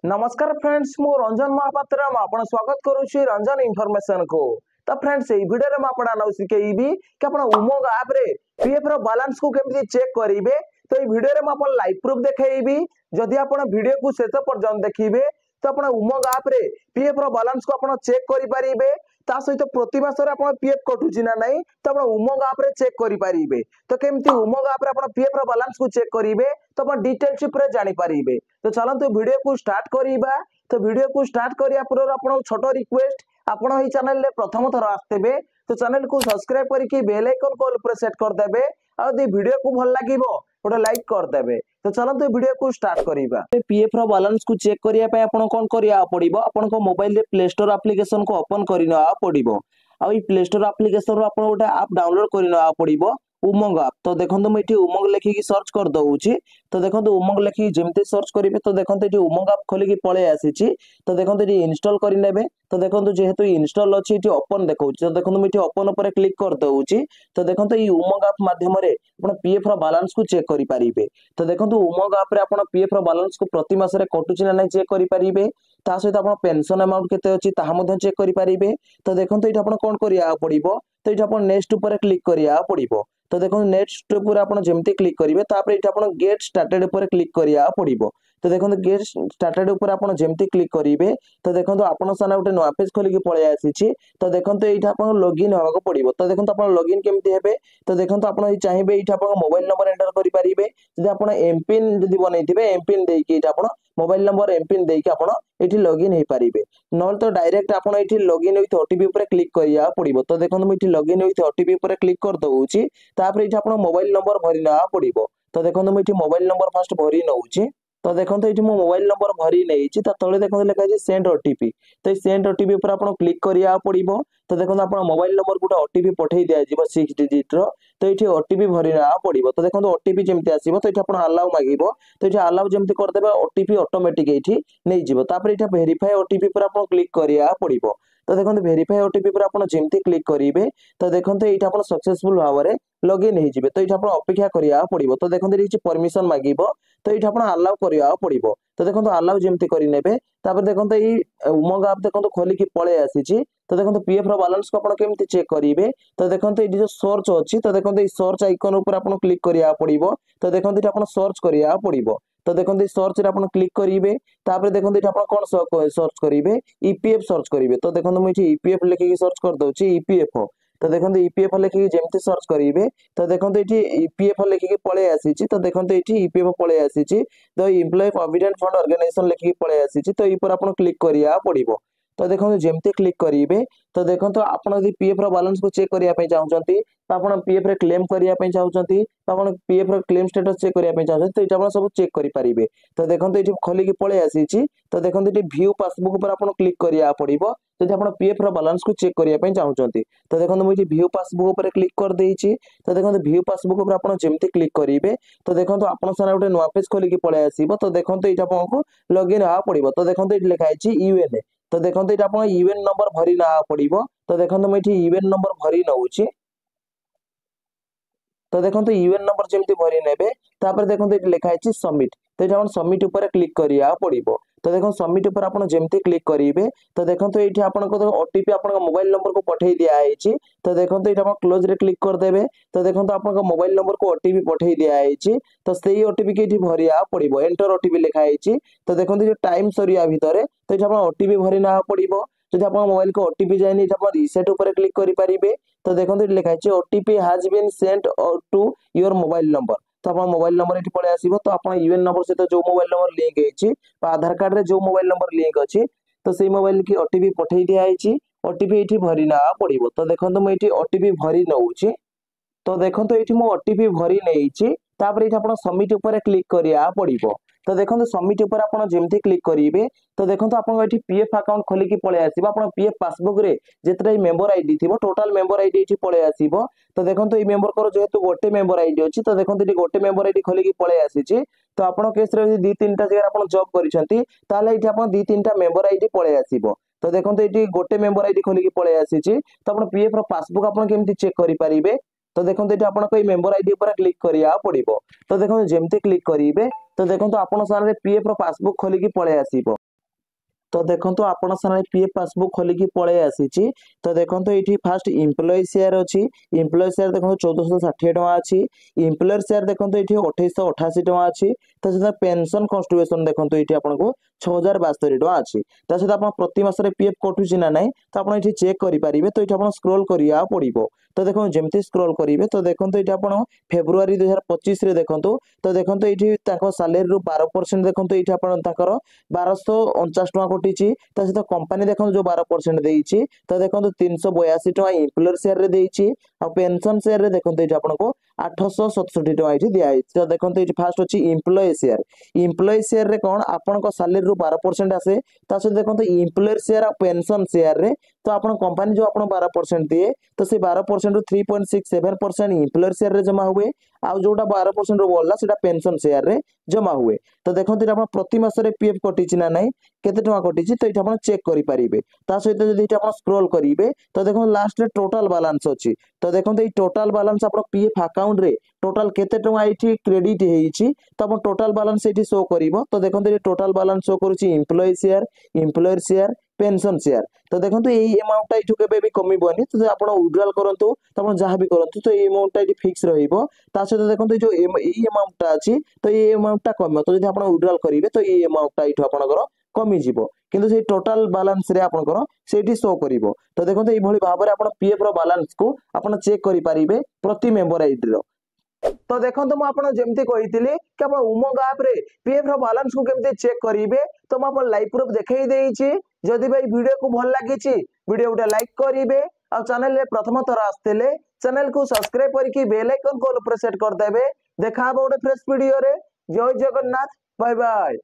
नमस्कार फ्रेंड्स मु रंजन महापात्र आपण स्वागत करुच्ची रंजन इनफॉरमेशन को। तो फ्रेंड्स ये वीडियो में आपन शिखेबी कि आप उमंग ऐप रे पीएफ रो बैलेंस को केमती चेक करेंगे। तो ये वीडियो में आपन लाइव प्रूफ देखेबी। जदि आपन वीडियो को शेष पर्यंत देखिए तो आप उमंग ऐप रे पीएफ रो बैलेंस को आपन चेक करि परिबे। ता सहित प्रति मासरे आपन पीएफ कटुची ना नहीं तो आप उमंग ऐप रे चेक करि परिबे। तो केमती उमंग ऐप रे आपन पीएफ रो बैलेंस को चेक करिवे तो आप डिटेल्स ऊपर जानि परिबे। तो चलंतु वीडियो को स्टार्ट करिबा। तो वीडियो को स्टार्ट करिया पूर्व आपन छोटो रिक्वेस्ट आपन ही चैनल ले प्रथम थर आस्तेबे तो चैनल को सब्सक्राइब करके बेल आइकन को ऑल पर सेट कर देबे और दी वीडियो को भल लागिवो गोटे लाइक कर देबे। तो चलंतु वीडियो को स्टार्ट करिबा। पीएफ रो बैलेंस को चेक करिया पे आपन कोन करिया पड़िबो। आपन को मोबाइल रे प्ले स्टोर एप्लीकेशन को ओपन करिना पड़िबो। आ ई प्ले स्टोर एप्लीकेशन रो आपन गोटे ऐप डाउनलोड करिना पड़िबो उमंग ऐप। तो देखंतु मैं इठी उमंग लिखि सर्च कर दउची। तो देखंतु उमंग लिखि जेमते सर्च करिवे तो देखंतु इठी उमंग ऐप खोली की पळे आसीची। तो देखंतु इठी इंस्टॉल करि नेबे। तो देखंतु जेहेतु इंस्टॉल अछि इठी ओपन देखौची। तो देखंतु मैं इठी ओपन ऊपर क्लिक कर दउची। तो देखंतु ई उमंग ऐप माध्यम रे आपण पीएफ रो बैलेंस को चेक करि परिबे। तो देखंतु उमंग ऐप रे आपण पीएफ रो बैलेंस को प्रति मासरे कटुची ना नै चेक करि परिबे। ता सहित आपण पेंशन अमाउंट केते अछि ताहा मध्ये चेक करि परिबे। तो देखंतु इठी आपण कोन करिया पड़िबो। तो इठी आपण नेक्स्ट ऊपर क्लिक करिया पड़िबो। तो देखो नेक्स्ट ऊपर आपण जेमती क्लिक करिवे तापर एटा आपण गेट स्टार्टेड ऊपर क्लिक करिया पड़िबो। तो देखो गेट स्टार्टेड ऊपर आपण जेमती क्लिक करिवे तो देखो आपण साना उठे नया पेज खोली की पळे आसीची। तो देखो एटा आपण लॉगिन होबाको पड़िबो। तो देखो आपण लॉगिन केमती हेबे तो देखो आपण चाहिबे एटा आपण मोबाइल नंबर एंटर करि परिबे। जदि आपण एमपिन जदि बनैथिबे एमपिन देकी एटा आपण मोबाइल नंबर एमपिन देकी आपण एठी लॉगिन हे परिबे। नल तो डायरेक्ट आपण एठी लॉगिन विथ ओटीपी ऊपर क्लिक करिया पड़िबो। तो देखो मैं एठी लॉगिन विथ ओटीपी ऊपर क्लिक कर दउची। तापर एठी आपण मोबाइल नंबर भरिना पड़िबो। तो देखो मैं एठी मोबाइल नंबर फर्स्ट भरि नउची। तो देखो एठी मो मोबाइल नंबर भरि नेइची। ता तळे देखो लिखा छै सेंड ओटीपी। तो ई सेंड ओटीपी ऊपर आपण क्लिक करिया पड़िबो। तो देखो आपण मोबाइल नंबर गुटा ओटीपी पठेई दिया जिवो 6 डिजिट रो। तो एठी ओटीपी भरिना पड़िबो। तो देखो ओटीपी जेमति आसीबो तो एठी आपण अलाउ मागिबो। तो एठी अलाउ जेमति कर देबे ओटीपी ऑटोमेटिक एठी नै जिवो। तापर एठी वेरीफाई ओटीपी पर आपण क्लिक करिया पड़िबो। तो देखो वेरीफाई ओटीपी पर आपण जेमति क्लिक करिवे तो देखो एठी आपण सक्सेसफुल भावरे लॉगिन हे जिवे। तो एठी आपण अपेक्षा करिया पड़िबो। तो देखो एठी परमिशन मागिबो। तो एठी आपण अलाउ करिया पड़िबो। तो देखो अलाउ जेमति करि नेबे तापर देखो ई उमंग ऐप देखो खोली की पळे आसीची। तो देखो पीएफ रो बैलेंस को आपण केमति चेक करिवे तो देखो एठी जो सर्च अछि तो देखो ई सर्च आइकन ऊपर आपण क्लिक करिया पड़िबो। तो देखो एठी आपण सर्च करिया पड़िबो। तो देखो सर्च रे आपण क्लिक करिवे तापर देखो एठी आपण कोन सर्च करिवे ईपीएफ सर्च करिवे। तो देखो मैं एठी ईपीएफ लिखि की सर्च कर दउची ईपीएफओ। तो देखो ईपीएफ लिखि जेमति सर्च करिवे तो देखो एठी ईपीएफ लिखि की पळे आसीची। तो देखो एठी ईपीएफ पळे आसीची। तो एम्प्लॉय प्रोविडेंट फंड ऑर्गेनाइजेशन लिखि की पळे आसीची। तो ई पर आपण क्लिक करिया पड़िबो। तो देखो जेमते क्लिक करिवे तो देखो तो आपण यदि पीएफ रो बैलेंस को चेक करिया पे चाहउचंती तो आपण पीएफ रे क्लेम करिया पे चाहउचंती तो आपण पीएफ रो क्लेम स्टेटस चेक करिया पे चाहउचंती तो एटा आपण सब चेक करि परिबे। तो देखो एठी खोली की पळे आसीची। तो देखो एठी व्यू पासबुक पर आपण क्लिक करिया पड़िबो जदि आपण पीएफ रो बैलेंस को चेक करिया पे चाहउचंती। तो देखो मैं एठी व्यू पासबुक पर क्लिक कर देइची। तो देखो व्यू पासबुक पर आपण जेमते क्लिक करिवे तो देखो आपण सारा उठे नया पेज खोली की पळे आसीबो। तो देखो एटा आपनको लॉगिन आ पड़िबो। तो देखो एठी लिखा आइची यूएनए। तो देखो एटा आपण यूएन नंबर भरि ना पड़िबो। तो देखो मैं एठी यूएन नंबर भरि नउची। तो देखो यूएन नंबर जेमति भरि नेबे तापर देखो एठी लिखा आइची सबमिट। तो एटा आपण सबमिट ऊपर क्लिक करिया पड़िबो। तो देखो सबमिट ऊपर आपण जेमति क्लिक करिवे तो देखो एठी आपनको ओटीपी आपन मोबाइल नंबर को पठेई दिया आइची। तो देखो एटा आपण क्लोज रे क्लिक कर देबे। तो देखो आपन मोबाइल नंबर को ओटीपी पठेई दिया आइची। तो सेही ओटीपी के एठी भरिया पड़िबो। एंटर ओटीपी लिखा आइची। तो देखो जो टाइम सरिया भितरे तो एठी आपण ओटीपी भरि ना पड़िबो। जदि आपन मोबाइल को ओटीपी जायनी एठी आपण रीसेट ऊपर क्लिक करि परिबे। तो देखो एठी लिखा आइची OTP has been sent to your mobile number. तो आप मोबाइल नंबर एठी पळे आसीबो। तो आप यूएन नंबर से जो मोबाइल नंबर लिंक हेची आधार कार्ड रे जो मोबाइल नंबर लिंक अछि तो सेही मोबाइल की ओटीपी पठेई दिया आइची। ओटीपी एठी भरि ना पड़िबो। तो देखो मैं एठी ओटीपी भरि नउची। तो देखो एठी मो ओटीपी भरि नेइची। तापर एठी आपण सबमिट ऊपर क्लिक करिया पड़िबो। तो देखो सबमिट ऊपर आपण जेमति क्लिक करिवे तो देखो आपण एठी पीएफ अकाउंट खोली की पळे आसीबो। आपण पीएफ पासबुक रे जेतरै मेंबर आईडी थिबो टोटल मेंबर आईडी एठी पळे आसीबो। तो देखो ई मेंबर कर जेहेतु गोटे मेंबर आईडी अछि तो देखो एठी गोटे मेंबर आईडी खोली की पळे आसीची। तो आपण केस रे दी तीनटा जगह आपण जॉब करिसंती ताले एठी आपण दी तीनटा मेंबर आईडी पळे आसीबो। तो देखो एठी गोटे मेंबर आईडी खोली की पळे आसीची। तो आपण पीएफ रो पासबुक आपण केमति चेक करि परिबे। तो देखो एठी आपण कोई मेंबर आईडी ऊपर क्लिक करिया पड़िबो। तो देखो जेमते क्लिक करिवे तो देखो आपण सारे पीएफ रो पासबुक खोली की पळे आसीबो। तो देखो आपण सामने पीएफ पासबुक खोलिकी पळे आसीची। तो देखो ये फास्ट एम्प्लॉय शेयर अच्छी। एम्प्लॉय शेयर देखो 1460 टका अच्छी। एम्प्लॉयर शेयर देखो ये 2888 टका अच्छी। तो सहित पेंशन कॉन्ट्रिब्यूशन देखो ये आपको 6072 टका अच्छी। तो सहित आप प्रति मास पीएफ कटुची ना ना तो आप चेक करेंगे। तो ये स्क्रोल करा पड़ो। तो देखो जमती स्क्रोल करेंगे तो देखो ये आप फेब्रुआरी 2025 देखो। तो देखो ये सालेरी रु 12% देखो ये 1249 टका कटी। तो सहित कंपनी देखो जो 12% देती। तो देखो 382 टका एम्प्लॉयर शेयर रे देती। आ पेंशन शेयर रे देखो ये आपको 867 टका ये दिखाई। तो देखो ये फास्ट अच्छी एम्प्लॉय शेयर। एम्प्लॉय शेयर रे कौन आपन सालेरी रु 12% आसे। सहित देखो एम्प्लॉयर शेयर और पेंशन शेयर रे तो आप कंपनी जो आप 12% दिए तो से 12% 3.67% एम्प्लॉयर शेयर रे जमा हुए। आउ जोटा 12% बोलला सेटा पेंशन शेयर रे जमा हुए। तो देखो आप प्रति मास पीएफ कटी ना ना केते टका कटी तो ये चेक करेंगे। ता सहित जब आप स्क्रोल करेंगे तो देखो लास्ट रे टोटल बैलेंस अच्छी। तो देखो ये टोटल बैलेंस आप पीएफ अकाउंट रे टोटल केते टका ये क्रेडिट होईची। तो आप टोटल बैलेंस ये शो करिवो। तो देखो ये टोटल बैलेंस शो करुची employ share, employer share, pension share. तो देखो ये अमाउंट ये केबे भी कमिबनी। तो आप विड्रॉल करंतु तो आप जहां भी करंतु तो ये अमाउंट ये फिक्स रहिबो। ता सहित देखो जो ये अमाउंट अच्छी तो ये अमाउंट कम। तो जब आप विड्रॉल करेंगे तो ये अमाउंट ये आपंकर कमिज किंतु से टोटल बैलेंस रे आपनकर सेठी शो करिवो। तो देखो ये भाव में आप पीएफ रो बैलेंस को आप चेक करि परिबे प्रति मेंबर आईडी रो। तो देखो तो मुझे जमती कही कि आप उमंग ऐप रे पीएफ रो बैलेंस को केमती चेक करेंगे। तो मुझे लाइव प्रूफ देखई देइछि। जदि भाई वीडियो को भल लागिछि वीडियो उठे लाइक करेंगे। और चैनल रे प्रथम थर आस्तेले चैनल को सब्सक्राइब करके बेल आइकन को ऑल पर सेट कर देबे। देखा गोटे फ्रेश वीडियो रे। जय जगन्नाथ। Bye bye.